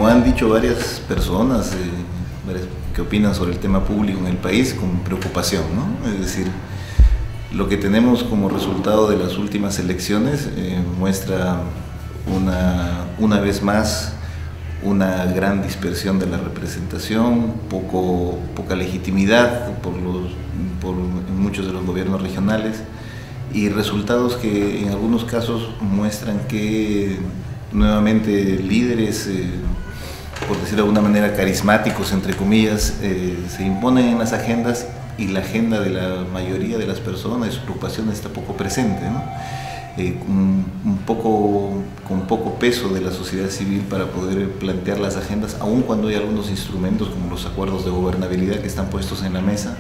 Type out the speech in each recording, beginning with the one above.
como han dicho varias personas que opinan sobre el tema público en el país, con preocupación, ¿no? Es decir, lo que tenemos como resultado de las últimas elecciones muestra una vez más una gran dispersión de la representación, poca legitimidad en muchos de los gobiernos regionales, y resultados que en algunos casos muestran que nuevamente líderes, por decirlo de alguna manera carismáticos, entre comillas, se imponen en las agendas, y la agenda de la mayoría de las personas, de su preocupación, está poco presente, ¿no? Con poco peso de la sociedad civil para poder plantear las agendas, aun cuando hay algunos instrumentos como los acuerdos de gobernabilidad que están puestos en la mesa,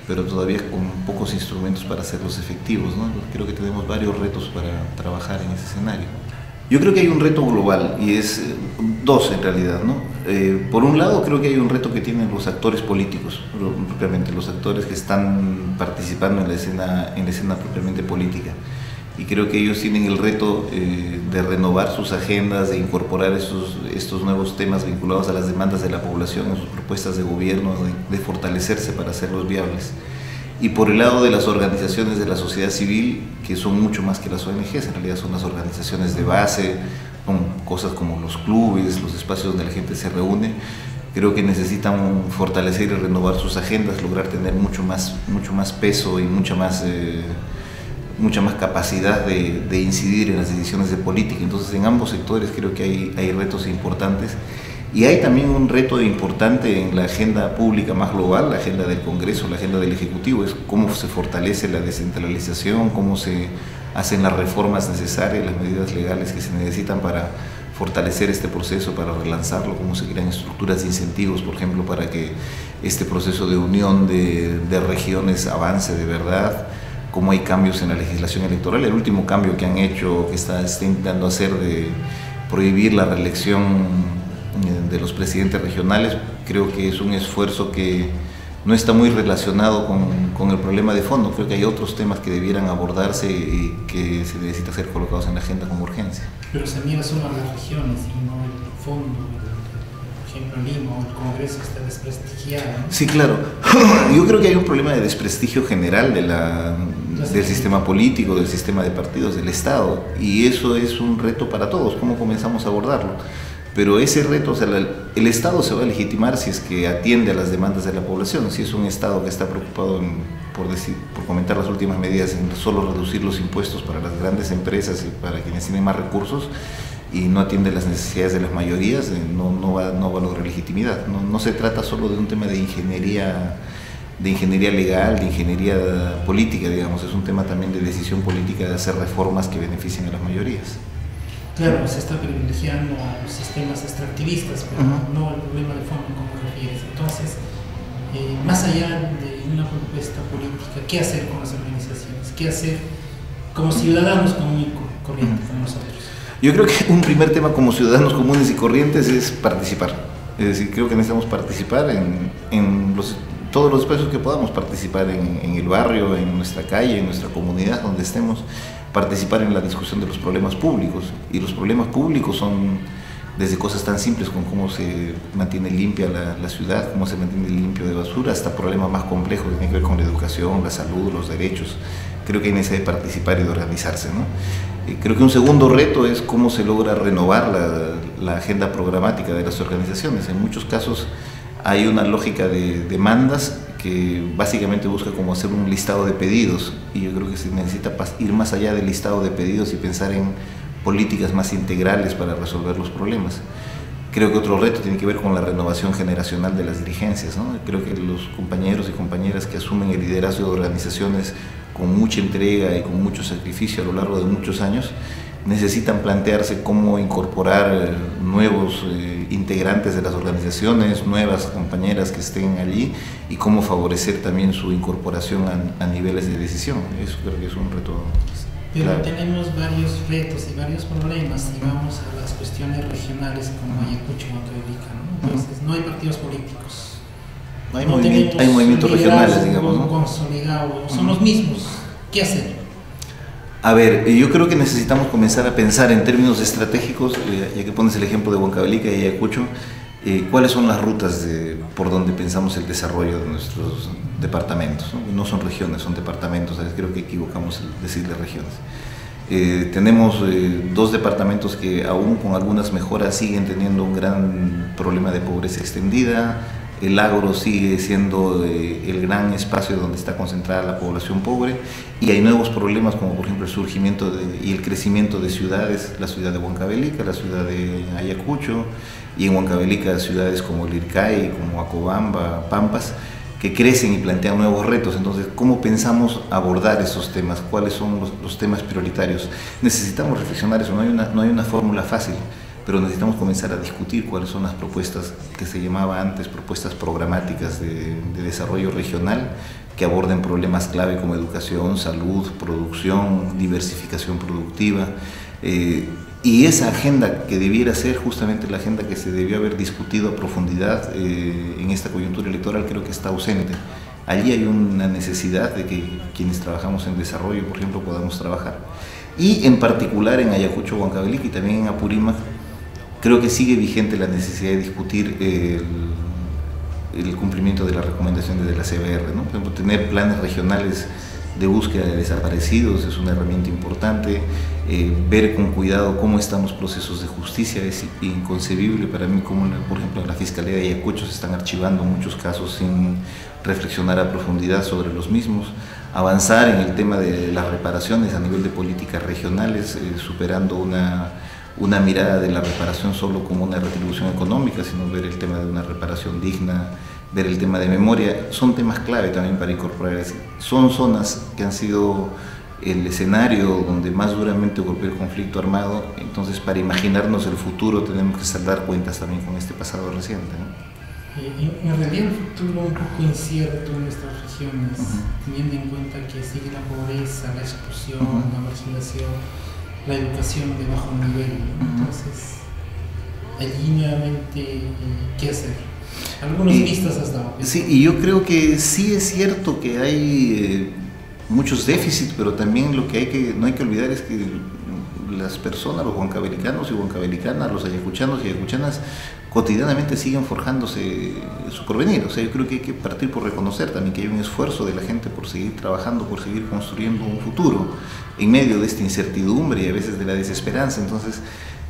pero todavía con pocos instrumentos para hacerlos efectivos, ¿no? Creo que tenemos varios retos para trabajar en ese escenario. Yo creo que hay un reto global, y es dos en realidad, ¿no? Por un lado, creo que hay un reto que tienen los actores políticos, propiamente los actores que están participando en la escena propiamente política. Y creo que ellos tienen el reto de renovar sus agendas, de incorporar estos nuevos temas vinculados a las demandas de la población en sus propuestas de gobierno, de fortalecerse para hacerlos viables. Y por el lado de las organizaciones de la sociedad civil, que son mucho más que las ONGs, en realidad son las organizaciones de base, con cosas como los clubes, los espacios donde la gente se reúne, creo que necesitan fortalecer y renovar sus agendas, lograr tener mucho más peso y mucha más capacidad de incidir en las decisiones de política. Entonces, en ambos sectores creo que hay retos importantes. Y hay también un reto importante en la agenda pública más global, la agenda del Congreso, la agenda del Ejecutivo, es cómo se fortalece la descentralización, cómo se hacen las reformas necesarias, las medidas legales que se necesitan para fortalecer este proceso, para relanzarlo, cómo se crean estructuras de incentivos, por ejemplo, para que este proceso de unión de regiones avance de verdad, cómo hay cambios en la legislación electoral. El último cambio que han hecho, que está intentando hacer, de prohibir la reelección de los presidentes regionales, creo que es un esfuerzo que no está muy relacionado con el problema de fondo. Creo que hay otros temas que debieran abordarse y que se necesita ser colocados en la agenda con urgencia. Pero se mira solo a las regiones y no el fondo. Por ejemplo, Lima o el Congreso está desprestigiado, ¿no? Sí, claro. Yo creo que hay un problema de desprestigio general del sistema político, del sistema de partidos, del Estado, y eso es un reto para todos. ¿Cómo comenzamos a abordarlo? Pero ese reto, o sea, el Estado se va a legitimar si es que atiende a las demandas de la población. Si es un Estado que está preocupado por comentar las últimas medidas, en solo reducir los impuestos para las grandes empresas y para quienes tienen más recursos, y no atiende las necesidades de las mayorías, no va a lograr legitimidad. No se trata solo de un tema de ingeniería legal, de ingeniería política, digamos, es un tema también de decisión política, de hacer reformas que beneficien a las mayorías. Claro, se está privilegiando a los sistemas extractivistas, pero no al problema de fondo, como refieres. Entonces, más allá de una propuesta política, ¿qué hacer con las organizaciones? ¿Qué hacer como ciudadanos comunes y corrientes como nosotros? Yo creo que un primer tema como ciudadanos comunes y corrientes es participar. Es decir, creo que necesitamos participar en todos los espacios que podamos, participar en el barrio, en nuestra calle, en nuestra comunidad, donde estemos, participar en la discusión de los problemas públicos. Y los problemas públicos son desde cosas tan simples como cómo se mantiene limpia la ciudad, cómo se mantiene limpio de basura, hasta problemas más complejos que tienen que ver con la educación, la salud, los derechos. Creo que hay necesidad de participar y de organizarse, ¿no? Creo que un segundo reto es cómo se logra renovar la agenda programática de las organizaciones. En muchos casos hay una lógica de demandas que básicamente busca como hacer un listado de pedidos, y yo creo que se necesita ir más allá del listado de pedidos y pensar en políticas más integrales para resolver los problemas. Creo que otro reto tiene que ver con la renovación generacional de las dirigencias, ¿no? Creo que los compañeros y compañeras que asumen el liderazgo de organizaciones con mucha entrega y con mucho sacrificio a lo largo de muchos años necesitan plantearse cómo incorporar nuevos integrantes de las organizaciones, nuevas compañeras que estén allí, y cómo favorecer también su incorporación a niveles de decisión. Eso creo que es un reto. Pero claro, tenemos varios retos y varios problemas si vamos a las cuestiones regionales como Ayacucho o Huancavelica, ¿no? Entonces no hay partidos políticos. hay movimientos regionales, digamos, ¿no? Consolidados, son los mismos. ¿Qué hacer? A ver, yo creo que necesitamos comenzar a pensar en términos estratégicos, ya que pones el ejemplo de Huancavelica y Ayacucho, cuáles son las rutas por donde pensamos el desarrollo de nuestros departamentos, ¿no? No son regiones, son departamentos, ¿sabes? Creo que equivocamos el decirle regiones. Tenemos 2 departamentos que aún con algunas mejoras siguen teniendo un gran problema de pobreza extendida. El Agro sigue siendo el gran espacio donde está concentrada la población pobre, y hay nuevos problemas como por ejemplo el surgimiento y el crecimiento de ciudades, la ciudad de Huancavelica, la ciudad de Ayacucho, y en Huancavelica ciudades como Lircay, como Acobamba, Pampas, que crecen y plantean nuevos retos. Entonces, ¿cómo pensamos abordar esos temas? ¿Cuáles son los temas prioritarios? Necesitamos reflexionar eso, no hay una fórmula fácil, pero necesitamos comenzar a discutir cuáles son las propuestas que se llamaba antes propuestas programáticas de desarrollo regional, que aborden problemas clave como educación, salud, producción, diversificación productiva, y esa agenda que debiera ser justamente la agenda que se debió haber discutido a profundidad en esta coyuntura electoral, creo que está ausente. Allí hay una necesidad de que quienes trabajamos en desarrollo, por ejemplo, podamos trabajar. Y en particular en Ayacucho, Huancavelica y también en Apurímac, creo que sigue vigente la necesidad de discutir el cumplimiento de las recomendaciones de la CBR, ¿no? Por ejemplo, tener planes regionales de búsqueda de desaparecidos es una herramienta importante. Ver con cuidado cómo están los procesos de justicia es inconcebible para mí, como por ejemplo en la Fiscalía de Ayacucho se están archivando muchos casos sin reflexionar a profundidad sobre los mismos. Avanzar en el tema de las reparaciones a nivel de políticas regionales, superando una mirada de la reparación solo como una retribución económica, sino ver el tema de una reparación digna, ver el tema de memoria. Son temas clave también para incorporar. Son zonas que han sido el escenario donde más duramente golpeó el conflicto armado. Entonces, para imaginarnos el futuro tenemos que saldar cuentas también con este pasado reciente, ¿no? En realidad el futuro un poco incierto en nuestras regiones, teniendo en cuenta que sigue la pobreza, la exclusión, la marginación, la educación de bajo nivel. Entonces, allí nuevamente, ¿qué hacer? Algunas pistas has dado. Sí, y yo creo que sí es cierto que hay muchos déficits, pero también lo que no hay que olvidar es que las personas, los huancavelicanos y huancavelicanas, los ayacuchanos y ayacuchanas, cotidianamente siguen forjándose su porvenir. O sea, yo creo que hay que partir por reconocer también que hay un esfuerzo de la gente por seguir trabajando, por seguir construyendo un futuro en medio de esta incertidumbre y a veces de la desesperanza. Entonces,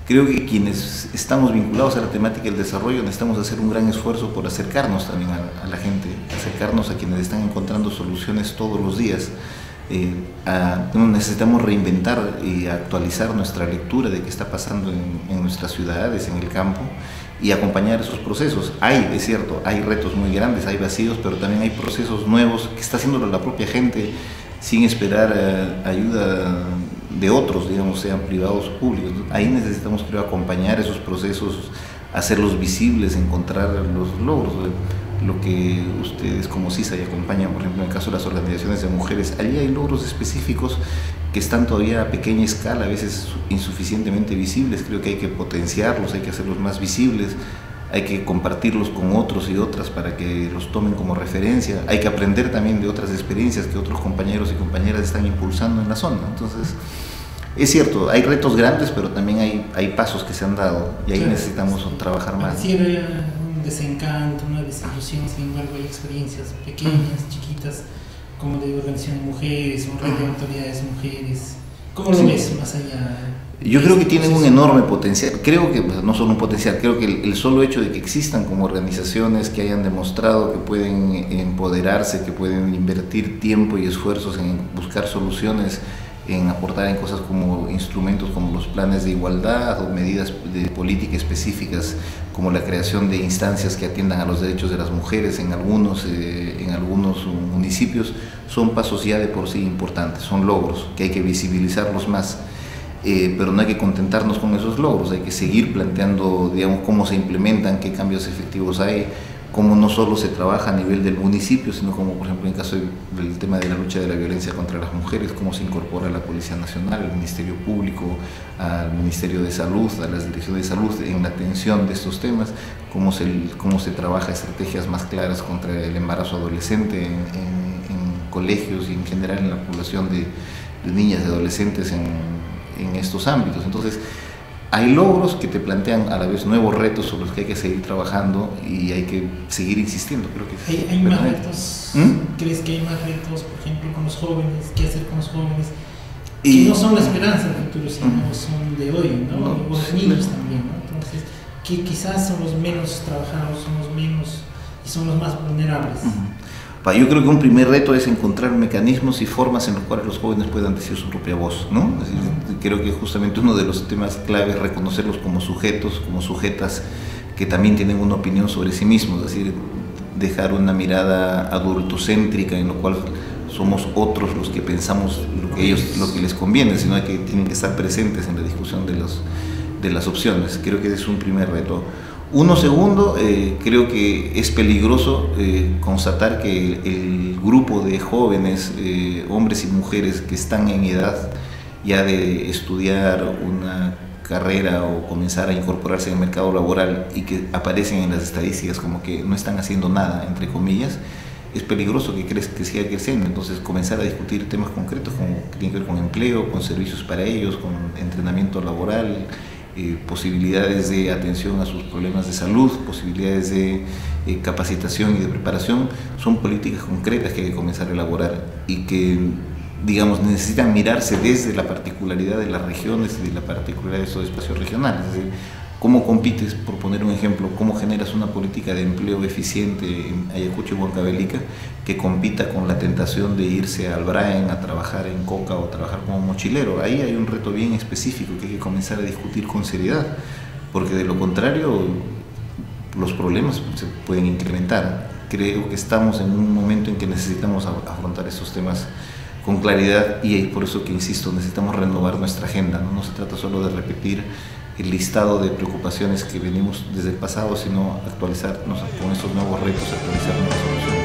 creo que quienes estamos vinculados a la temática del desarrollo necesitamos hacer un gran esfuerzo por acercarnos también a la gente, acercarnos a quienes están encontrando soluciones todos los días. Necesitamos reinventar y actualizar nuestra lectura de qué está pasando en nuestras ciudades, en el campo, y acompañar esos procesos. Es cierto, hay retos muy grandes, hay vacíos, pero también hay procesos nuevos que está haciéndolo la propia gente sin esperar ayuda de otros, digamos, sean privados o públicos. Ahí necesitamos, creo, acompañar esos procesos, hacerlos visibles, encontrar los logros. Lo que ustedes como CISA y acompañan, por ejemplo, en el caso de las organizaciones de mujeres, allí hay logros específicos que están todavía a pequeña escala, a veces insuficientemente visibles. Creo que hay que potenciarlos, hay que hacerlos más visibles, hay que compartirlos con otros y otras para que los tomen como referencia. Hay que aprender también de otras experiencias que otros compañeros y compañeras están impulsando en la zona. Entonces, es cierto, hay retos grandes, pero también hay pasos que se han dado y ahí necesitamos trabajar más. Pareciera un desencanto, una desilusión, sin embargo hay experiencias pequeñas, chiquitas, como de organización de mujeres, un red de autoridades mujeres. ¿Cómo lo ves más allá? Yo creo que tienen un enorme potencial. Creo que, no solo un potencial, creo que el solo hecho de que existan como organizaciones que hayan demostrado que pueden empoderarse, que pueden invertir tiempo y esfuerzos en buscar soluciones, en aportar en cosas como instrumentos como los planes de igualdad o medidas de política específicas como la creación de instancias que atiendan a los derechos de las mujeres en algunos municipios, son pasos ya de por sí importantes, son logros que hay que visibilizarlos más. Pero no hay que contentarnos con esos logros, hay que seguir planteando, digamos, cómo se implementan, qué cambios efectivos hay, cómo no solo se trabaja a nivel del municipio, sino como por ejemplo en el caso del tema de la lucha de la violencia contra las mujeres, cómo se incorpora a la Policía Nacional, al Ministerio Público, al Ministerio de Salud, a las Direcciones de Salud en la atención de estos temas, cómo se trabaja estrategias más claras contra el embarazo adolescente en colegios y en general en la población niñas y adolescentes en estos ámbitos. Entonces, hay logros que te plantean a la vez nuevos retos sobre los que hay que seguir trabajando y hay que seguir insistiendo. Creo que ¿Hay más retos? ¿Crees que hay más retos, por ejemplo, con los jóvenes? ¿Qué hacer con los jóvenes? Que no son la esperanza del futuro, sino son de hoy, ¿no? O los niños también, ¿no? Entonces, que quizás son los menos trabajados, son los menos y son los más vulnerables. Yo creo que un primer reto es encontrar mecanismos y formas en los cuales los jóvenes puedan decir su propia voz, ¿no? Es decir, creo que justamente uno de los temas clave es reconocerlos como sujetos, como sujetas que también tienen una opinión sobre sí mismos, es decir, dejar una mirada adultocéntrica en lo cual somos otros los que pensamos lo que les conviene, sino que tienen que estar presentes en la discusión de las opciones. Creo que ese es un primer reto. Uno segundo, creo que es peligroso constatar que el grupo de jóvenes, hombres y mujeres que están en edad ya de estudiar una carrera o comenzar a incorporarse en el mercado laboral y que aparecen en las estadísticas como que no están haciendo nada, entre comillas, es peligroso que siga creciendo. Entonces, comenzar a discutir temas concretos como que tienen que ver con empleo, con servicios para ellos, con entrenamiento laboral, posibilidades de atención a sus problemas de salud, posibilidades de capacitación y de preparación, son políticas concretas que hay que comenzar a elaborar y que, digamos, necesitan mirarse desde la particularidad de las regiones y de la particularidad de esos espacios regionales. Es decir, ¿cómo compites, por poner un ejemplo, cómo generas una política de empleo eficiente en Ayacucho y Huancavelica que compita con la tentación de irse al Braen a trabajar en coca o trabajar como mochilero? Ahí hay un reto bien específico que hay que comenzar a discutir con seriedad, porque de lo contrario los problemas se pueden incrementar. Creo que estamos en un momento en que necesitamos afrontar estos temas con claridad y por eso que insisto, necesitamos renovar nuestra agenda, ¿no? No se trata solo de repetir el listado de preocupaciones que venimos desde el pasado, sino actualizarnos con estos nuevos retos, actualizar nuevas soluciones.